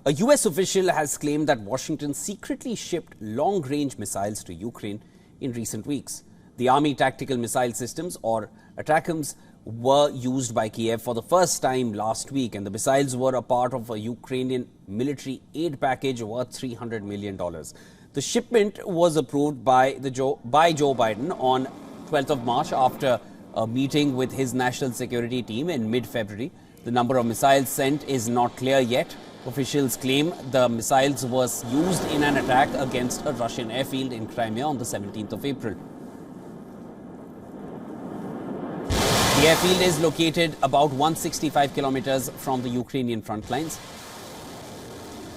A U.S. official has claimed that Washington secretly shipped long-range missiles to Ukraine in recent weeks. The Army Tactical Missile Systems, or ATACMS, were used by Kyiv for the first time last week, and the missiles were a part of a Ukrainian military aid package worth $300 million. The shipment was approved by Joe Biden on 12th of March after a meeting with his national security team in mid-February. The number of missiles sent is not clear yet. Officials claim the missiles was used in an attack against a Russian airfield in Crimea on the 17th of April. The airfield is located about 165 kilometers from the Ukrainian front lines.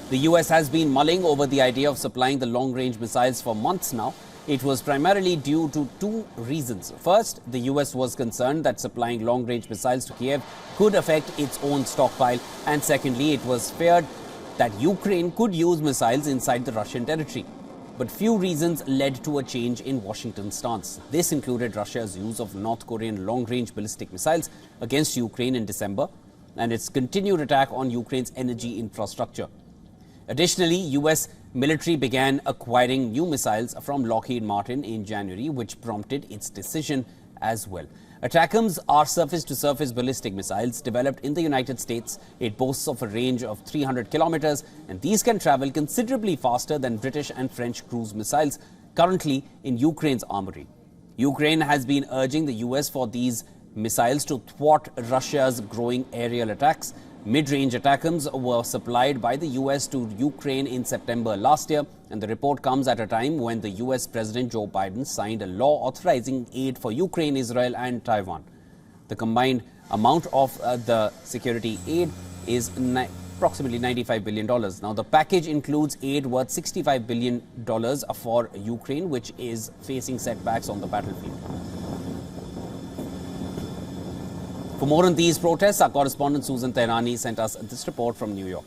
The US has been mulling over the idea of supplying the long-range missiles for months now. It was primarily due to two reasons. First, the US was concerned that supplying long-range missiles to Kyiv could affect its own stockpile. And secondly, it was feared that Ukraine could use missiles inside the Russian territory. But few reasons led to a change in Washington's stance. This included Russia's use of North Korean long-range ballistic missiles against Ukraine in December and its continued attack on Ukraine's energy infrastructure. Additionally, US military began acquiring new missiles from Lockheed Martin in January, which prompted its decision as well. ATACMS are surface-to-surface ballistic missiles developed in the United States. It boasts of a range of 300 kilometers, and these can travel considerably faster than British and French cruise missiles currently in Ukraine's armory. Ukraine has been urging the US for these missiles to thwart Russia's growing aerial attacks. Mid-range ATACMS were supplied by the US to Ukraine in September last year, and the report comes at a time when the US President Joe Biden signed a law authorizing aid for Ukraine, Israel and Taiwan. The combined amount of the security aid is approximately $95 billion. Now, the package includes aid worth $65 billion for Ukraine, which is facing setbacks on the battlefield. For more on these protests, our correspondent Susan Tehrani sent us this report from New York.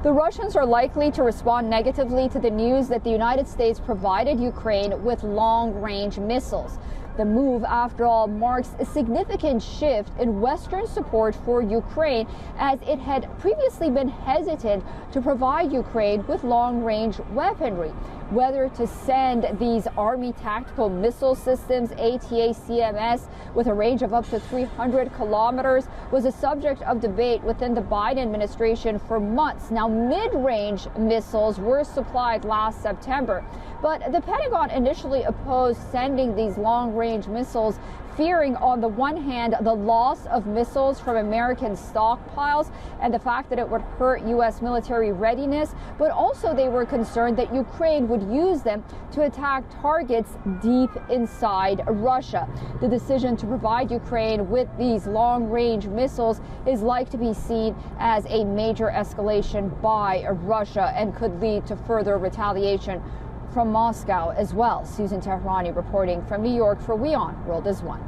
The Russians are likely to respond negatively to the news that the United States provided Ukraine with long-range missiles. The move, after all, marks a significant shift in Western support for Ukraine, as it had previously been hesitant to provide Ukraine with long-range weaponry. Whether to send these Army Tactical Missile Systems, ATACMS, with a range of up to 300 kilometers was a subject of debate within the Biden administration for months. Now, mid-range missiles were supplied last September, but the Pentagon initially opposed sending these long-range missiles, fearing, on the one hand, the loss of missiles from American stockpiles and the fact that it would hurt U.S. military readiness, but also they were concerned that Ukraine would use them to attack targets deep inside Russia. The decision to provide Ukraine with these long-range missiles is like to be seen as a major escalation by Russia and could lead to further retaliation from Moscow as well. Susan Tehrani reporting from New York for WION World is One.